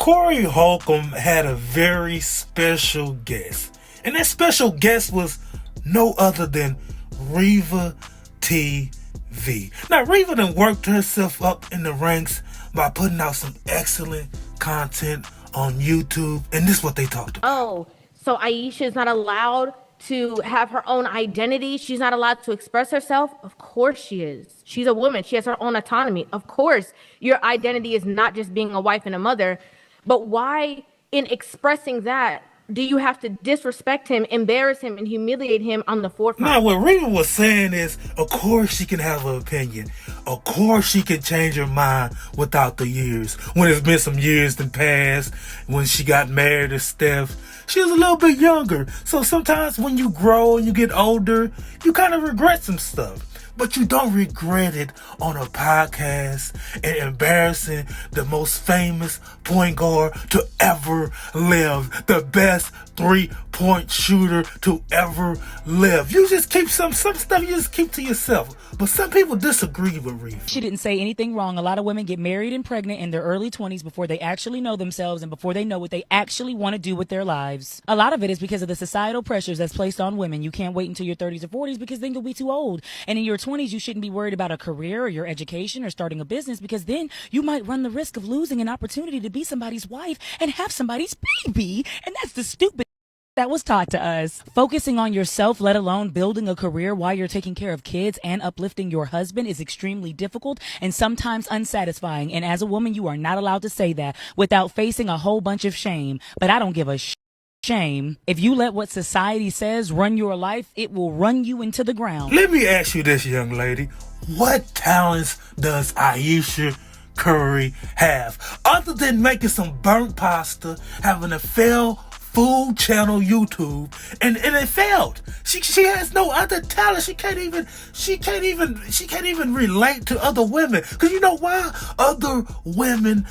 Corey Holcomb had a very special guest. And that special guest was no other than Reva TV. Now, Reva done worked herself up in the ranks by putting out some excellent content on YouTube. And this is what they talked about. Oh, so Ayesha is not allowed to have her own identity? She's not allowed to express herself? Of course she is. She's a woman. She has her own autonomy. Of course, your identity is not just being a wife and a mother. But why, in expressing that, do you have to disrespect him, embarrass him, and humiliate him on the forefront? Now, what Reva was saying is, of course she can have an opinion. Of course she can change her mind without the years. When it's been some years in past, when she got married to Steph, she was a little bit younger. So sometimes when you grow and you get older, you kind of regret some stuff. But you don't regret it on a podcast and embarrassing the most famous point guard to ever live. The best three-point shooter to ever live. You just keep some stuff you just keep to yourself. But some people disagree with Reeve. She didn't say anything wrong. A lot of women get married and pregnant in their early 20s before they actually know themselves and before they know what they actually want to do with their lives. A lot of it is because of the societal pressures that's placed on women. You can't wait until your 30s or 40s because then you'll be too old. And in your 20s, you shouldn't be worried about a career or your education or starting a business because then you might run the risk of losing an opportunity to be somebody's wife and have somebody's baby. And that's the stupid that was taught to us. Focusing on yourself, let alone building a career while you're taking care of kids and uplifting your husband is extremely difficult and sometimes unsatisfying. And as a woman, you are not allowed to say that without facing a whole bunch of shame. But I don't give a shame. If you let what society says run your life, it will run you into the ground. Let me ask you this, young lady. What talents does Ayesha Curry have? Other than making some burnt pasta, having a failed food channel YouTube, and it failed. She has no other talent. She can't even relate to other women. Cause you know why? Other women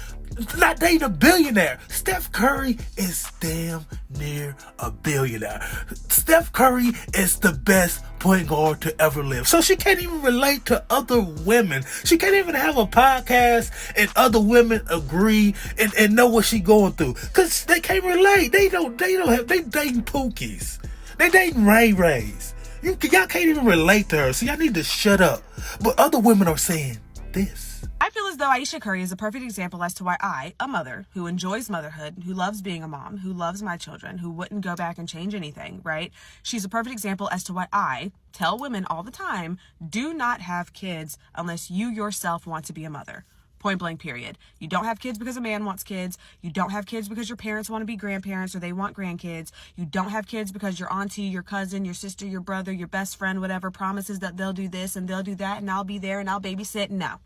not dating a billionaire. Steph Curry is damn near a billionaire. Steph Curry is the best point guard to ever live. So she can't even relate to other women. She can't even have a podcast and other women agree and know what she's going through. Cause they can't relate. They dating Pookies. They dating Ray Rays. Y'all can't even relate to her. So y'all need to shut up. But other women are saying this. I feel as though Ayesha Curry is a perfect example as to why I, a mother who enjoys motherhood, who loves being a mom, who loves my children, who wouldn't go back and change anything, right? She's a perfect example as to why I tell women all the time, do not have kids unless you yourself want to be a mother. Point blank, period. You don't have kids because a man wants kids. You don't have kids because your parents want to be grandparents or they want grandkids. You don't have kids because your auntie, your cousin, your sister, your brother, your best friend, whatever, promises that they'll do this and they'll do that and I'll be there and I'll babysit. No.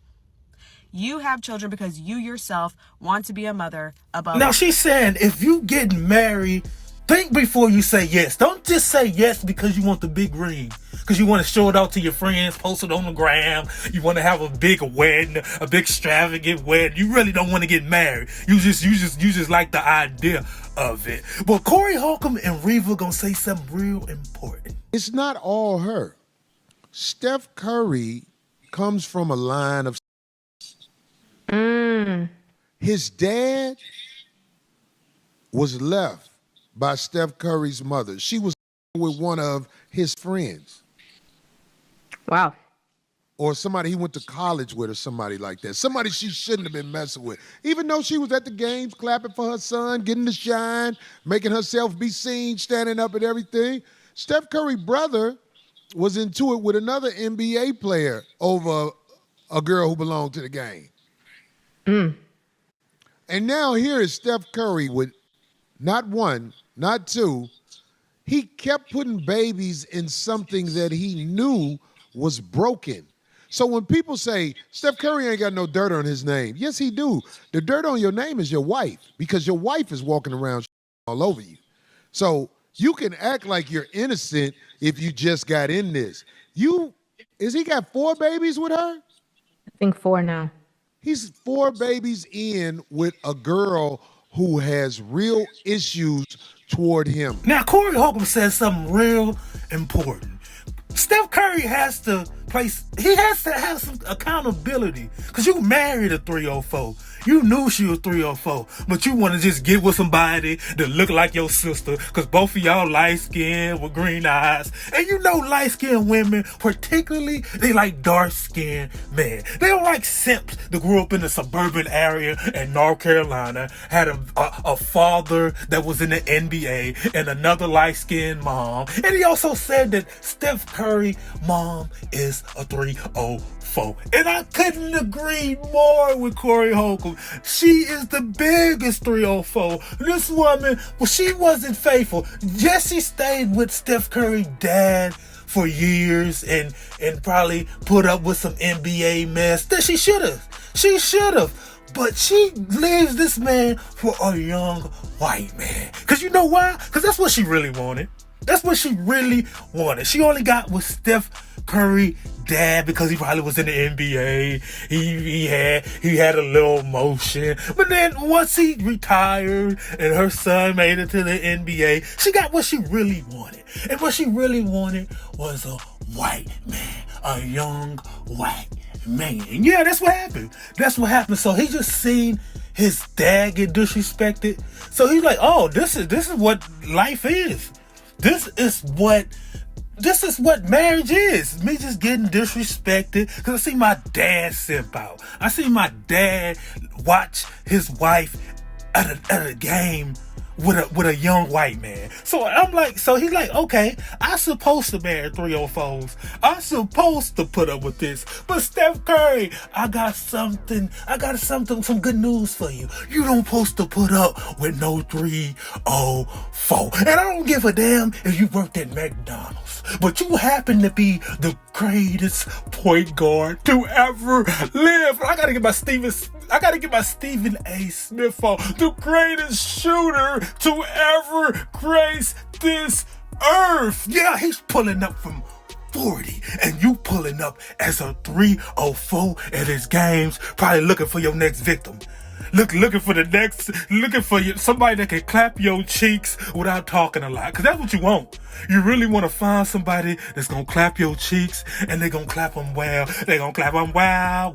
You have children because you yourself want to be a mother above. Now she's saying if you get married, think before you say yes. Don't just say yes because you want the big ring. Because you want to show it out to your friends, post it on the gram. You want to have a big wedding, a big extravagant wedding. You really don't want to get married. You just like the idea of it. But Corey Holcomb and Reva gonna say something real important. It's not all her. Steph Curry comes from a line of his dad was left by Steph Curry's mother. She was with one of his friends. Wow. Or somebody he went to college with or somebody like that. Somebody she shouldn't have been messing with. Even though she was at the games clapping for her son, getting the shine, making herself be seen, standing up and everything. Steph Curry's brother was into it with another NBA player over a girl who belonged to the game. And now here is Steph Curry with not one, not two. He kept putting babies in something that he knew was broken. So when people say, Steph Curry ain't got no dirt on his name, yes, he do. The dirt on your name is your wife because your wife is walking around all over you. So you can act like you're innocent if you just got in this. He got 4 babies with her? I think 4 now. He's 4 babies in with a girl who has real issues toward him. Now, Corey Holcomb says something real important. Steph Curry has to have some accountability because you married a 304. You knew she was 3 or 4, but you want to just get with somebody that look like your sister, because both of y'all light-skinned with green eyes. And you know light-skinned women, particularly, they like dark-skinned men. They don't like simps that grew up in the suburban area in North Carolina, had a father that was in the NBA, and another light-skinned mom. And he also said that Steph Curry mom is a 304. And I couldn't agree more with Corey Holcomb. She is the biggest 304. This woman, well, she wasn't faithful. Jessie stayed with Steph Curry's dad for years and probably put up with some NBA mess that she should have. She should have. But she leaves this man for a young white man. Because you know why? Because that's what she really wanted. That's what she really wanted. She only got with Steph Curry dad because he probably was in the NBA. He had a little motion. But then once he retired and her son made it to the NBA, she got what she really wanted. And what she really wanted was a white man, a young white man. Yeah, that's what happened. That's what happened. So he just seen his dad get disrespected. So he's like, oh, this is what life is. This is what marriage is. Me just getting disrespected because I see my dad simp out. I see my dad watch his wife at a game with a young white man. So I'm like, so he's like, okay, I'm supposed to marry 304s. I'm supposed to put up with this. But Steph Curry, I got some good news for you. You don't supposed to put up with no 304. And I don't give a damn if you worked at McDonald's, but you happen to be the greatest point guard to ever live. I gotta get my Stephen A. Smith on. The greatest shooter to ever grace this earth. Yeah, he's pulling up from 40 and you pulling up as a 304 at his games, probably looking for your next victim. Looking for somebody that can clap your cheeks without talking a lot. Because that's what you want. You really want to find somebody that's going to clap your cheeks and they're going to clap them well. They're going to clap them wow.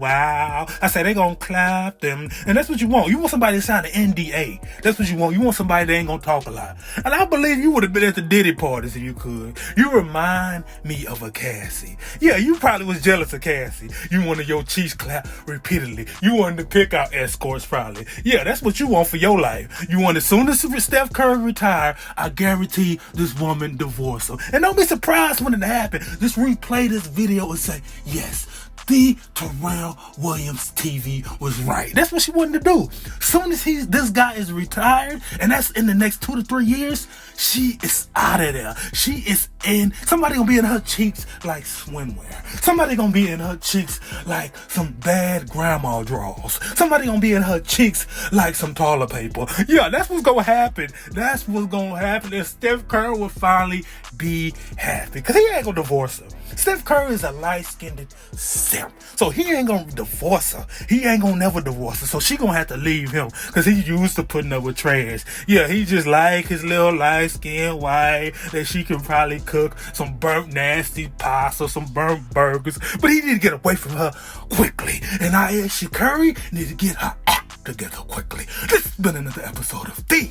I say they're going to clap them. And that's what you want. You want somebody to sign an NDA. That's what you want. You want somebody that ain't going to talk a lot. And I believe you would have been at the Diddy parties if you could. You remind me of a Cassie. Yeah, you probably was jealous of Cassie. You wanted your cheeks clapped repeatedly. You wanted to pick out escorts probably. Yeah, that's what you want for your life. You want as soon as Steph Curry retire, I guarantee this woman divorce her. And don't be surprised when it happens. Just replay this video and say, yes, the Terrell Williams TV was right. That's what she wanted to do. Soon as this guy is retired, and that's in the next 2 to 3 years, she is out of there. She is in. Somebody gonna be in her cheeks like swimwear. Somebody gonna be in her cheeks like some bad grandma drawers. Somebody gonna be in her cheeks like some toilet paper. Yeah, that's what's gonna happen. That's what's gonna happen. And Steph Curry will finally be happy because he ain't gonna divorce her. Steph Curry is a light-skinned simp. So he ain't gonna divorce her. He ain't gonna never divorce her. So she gonna have to leave him because he's used to putting up with trash. Yeah, he just like his little light-skinned wife that she can probably cook some burnt nasty pasta, some burnt burgers. But he need to get away from her quickly. And Ayesha Curry need to get her act together quickly. This has been another episode of the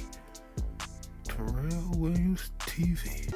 Terrell Williams TV.